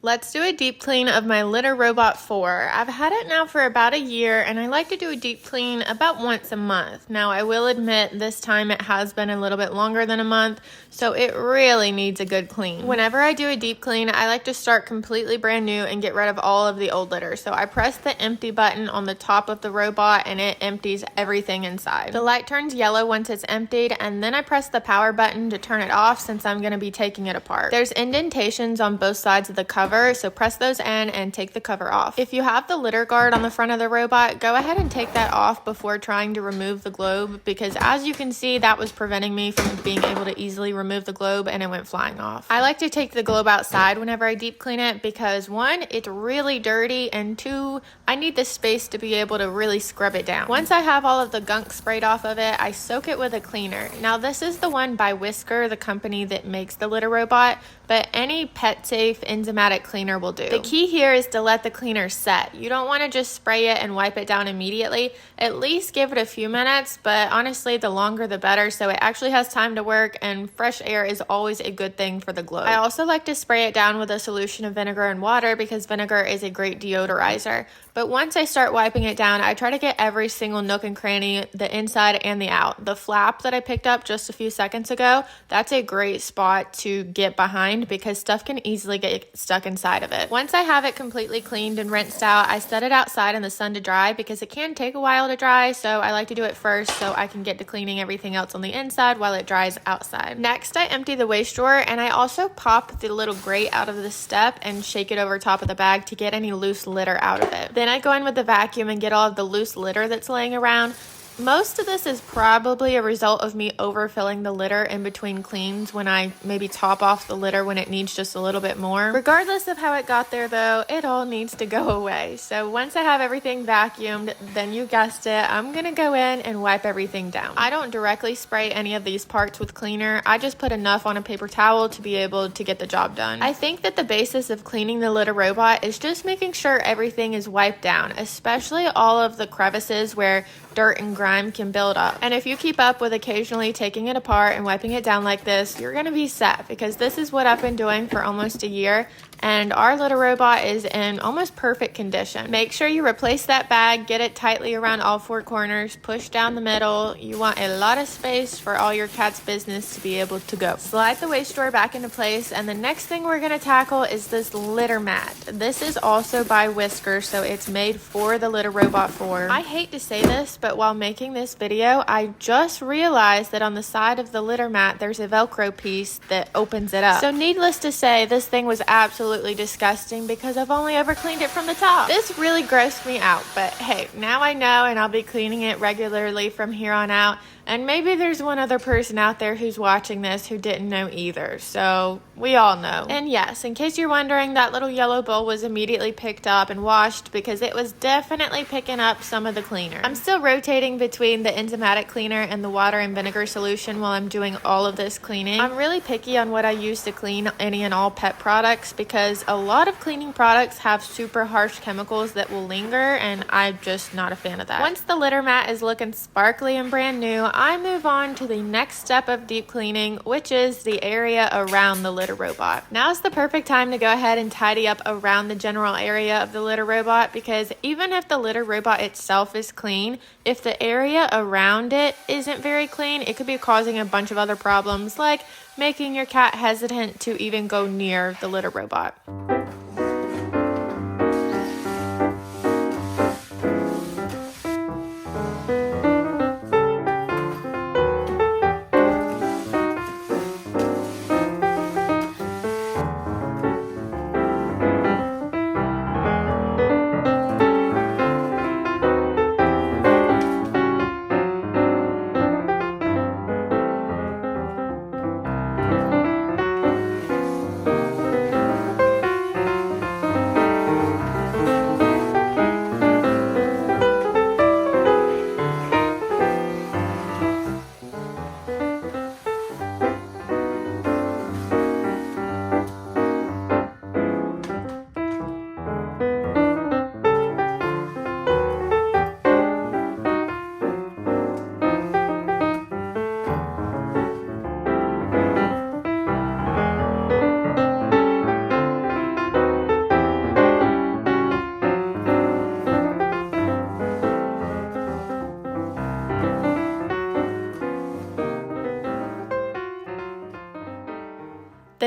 Let's do a deep clean of my Litter Robot 4. I've had it now for about a year, and I like to do a deep clean about once a month. Now, I will admit this time it has been a little bit longer than a month, so it really needs a good clean. Whenever I do a deep clean, I like to start completely brand new and get rid of all of the old litter. So I press the empty button on the top of the robot, and it empties everything inside. The light turns yellow once it's emptied, and then I press the power button to turn it off since I'm going to be taking it apart. There's indentations on both sides of the cover, so press those in and take the cover off. If you have the litter guard on the front of the robot, go ahead and take that off before trying to remove the globe, because as you can see, that was preventing me from being able to easily remove the globe and it went flying off. I like to take the globe outside whenever I deep clean it because one, it's really dirty, and two, I need the space to be able to really scrub it down. Once I have all of the gunk sprayed off of it, I soak it with a cleaner. Now this is the one by Whisker, the company that makes the litter robot, but any pet safe enzymatic cleaner will do. The key here is to let the cleaner set. You don't want to just spray it and wipe it down immediately. At least give it a few minutes, but honestly the longer the better, so it actually has time to work, and fresh air is always a good thing for the globe. I also like to spray it down with a solution of vinegar and water because vinegar is a great deodorizer. But once I start wiping it down, I try to get every single nook and cranny, the inside and the out. The flap that I picked up just a few seconds ago, that's a great spot to get behind because stuff can easily get stuck inside of it. Once I have it completely cleaned and rinsed out, I set it outside in the sun to dry because it can take a while to dry, so I like to do it first so I can get to cleaning everything else on the inside while it dries outside. Next, I empty the waste drawer, and I also pop the little grate out of the step and shake it over top of the bag to get any loose litter out of it. Then I go in with the vacuum and get all of the loose litter that's laying around. Most of this is probably a result of me overfilling the litter in between cleans when I maybe top off the litter when it needs just a little bit more. Regardless of how it got there though, it all needs to go away. So once I have everything vacuumed, then you guessed it, I'm gonna go in and wipe everything down. I don't directly spray any of these parts with cleaner. I just put enough on a paper towel to be able to get the job done. I think that the basis of cleaning the litter robot is just making sure everything is wiped down, especially all of the crevices where dirt and grime can build up. And if you keep up with occasionally taking it apart and wiping it down like this, you're gonna be set, because this is what I've been doing for almost a year, and our litter robot is in almost perfect condition. Make sure you replace that bag, get it tightly around all four corners, push down the middle. You want a lot of space for all your cat's business to be able to go. Slide the waste drawer back into place, and the next thing we're gonna tackle is this litter mat. This is also by Whisker, so it's made for the Litter Robot 4. I hate to say this, but while making this video, I just realized that on the side of the litter mat, there's a Velcro piece that opens it up. So needless to say, this thing was absolutely disgusting because I've only ever cleaned it from the top. This really grossed me out, but hey, now I know, and I'll be cleaning it regularly from here on out. And maybe there's one other person out there who's watching this who didn't know either, so we all know. And yes, in case you're wondering, that little yellow bowl was immediately picked up and washed because it was definitely picking up some of the cleaner. I'm still rotating between the enzymatic cleaner and the water and vinegar solution while I'm doing all of this cleaning. I'm really picky on what I use to clean any and all pet products because a lot of cleaning products have super harsh chemicals that will linger, and I'm just not a fan of that. Once the litter mat is looking sparkly and brand new, I move on to the next step of deep cleaning, which is the area around the litter robot. Now's the perfect time to go ahead and tidy up around the general area of the litter robot, because even if the litter robot itself is clean, if the area around it isn't very clean, it could be causing a bunch of other problems, like making your cat hesitant to even go near the litter robot.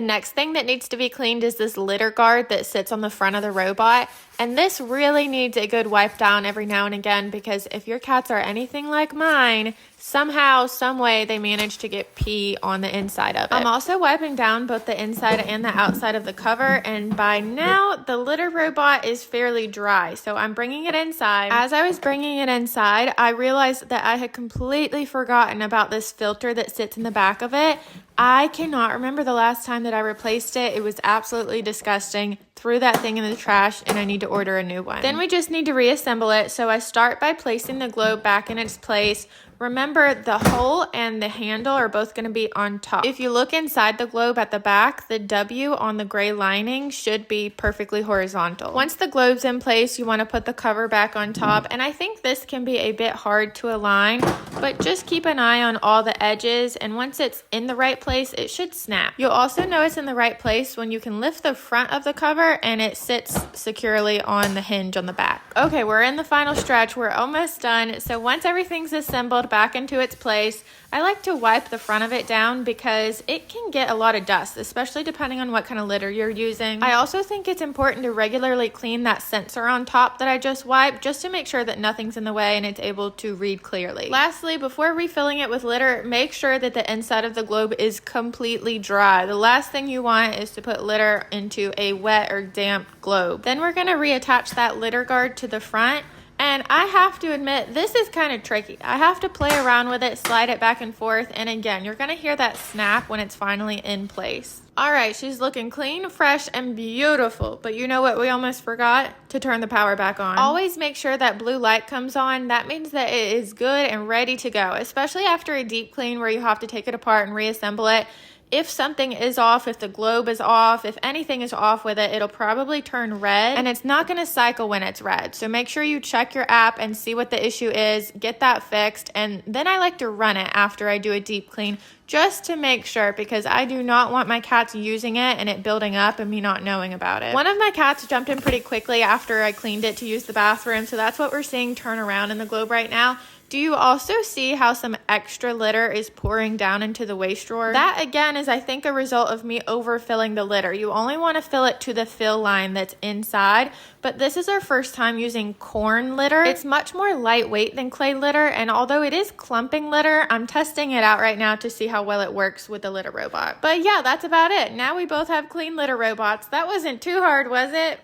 The next thing that needs to be cleaned is this litter guard that sits on the front of the robot. And this really needs a good wipe down every now and again, because if your cats are anything like mine, somehow, some way, they manage to get pee on the inside of it. I'm also wiping down both the inside and the outside of the cover, and by now, the litter robot is fairly dry, so I'm bringing it inside. As I was bringing it inside, I realized that I had completely forgotten about this filter that sits in the back of it. I cannot remember the last time that I replaced it. It was absolutely disgusting. Threw that thing in the trash, and I need to order a new one. Then we just need to reassemble it. So I start by placing the globe back in its place. Remember, the hole and the handle are both going to be on top. If you look inside the globe at the back, the W on the gray lining should be perfectly horizontal. Once the globe's in place, you want to put the cover back on top. And I think this can be a bit hard to align, but just keep an eye on all the edges. And once it's in the right place, it should snap. You'll also know it's in the right place when you can lift the front of the cover and it sits securely on the hinge on the back. Okay, we're in the final stretch. We're almost done. So once everything's assembled back into its place, I like to wipe the front of it down because it can get a lot of dust, especially depending on what kind of litter you're using. I also think it's important to regularly clean that sensor on top that I just wiped, just to make sure that nothing's in the way and it's able to read clearly. Lastly, before refilling it with litter, make sure that the inside of the globe is completely dry. The last thing you want is to put litter into a wet or damp globe. Then we're going to reattach that litter guard to the front. And I have to admit, this is kind of tricky. I have to play around with it, slide it back and forth. And again, you're going to hear that snap when it's finally in place. All right, she's looking clean, fresh, and beautiful. But you know what we almost forgot? To turn the power back on. Always make sure that blue light comes on. That means that it is good and ready to go, especially after a deep clean where you have to take it apart and reassemble it. If something is off, if the globe is off, if anything is off with it, it'll probably turn red, and it's not going to cycle when it's red. So make sure you check your app and see what the issue is, get that fixed, and then I like to run it after I do a deep clean just to make sure, because I do not want my cats using it and it building up and me not knowing about it. One of my cats jumped in pretty quickly after I cleaned it to use the bathroom, so that's what we're seeing turn around in the globe right now. Do you also see how some extra litter is pouring down into the waste drawer? That again is, I think, a result of me overfilling the litter. You only want to fill it to the fill line that's inside, but this is our first time using corn litter. It's much more lightweight than clay litter, and although it is clumping litter, I'm testing it out right now to see how well it works with the litter robot. But yeah, that's about it. Now we both have clean litter robots. That wasn't too hard, was it?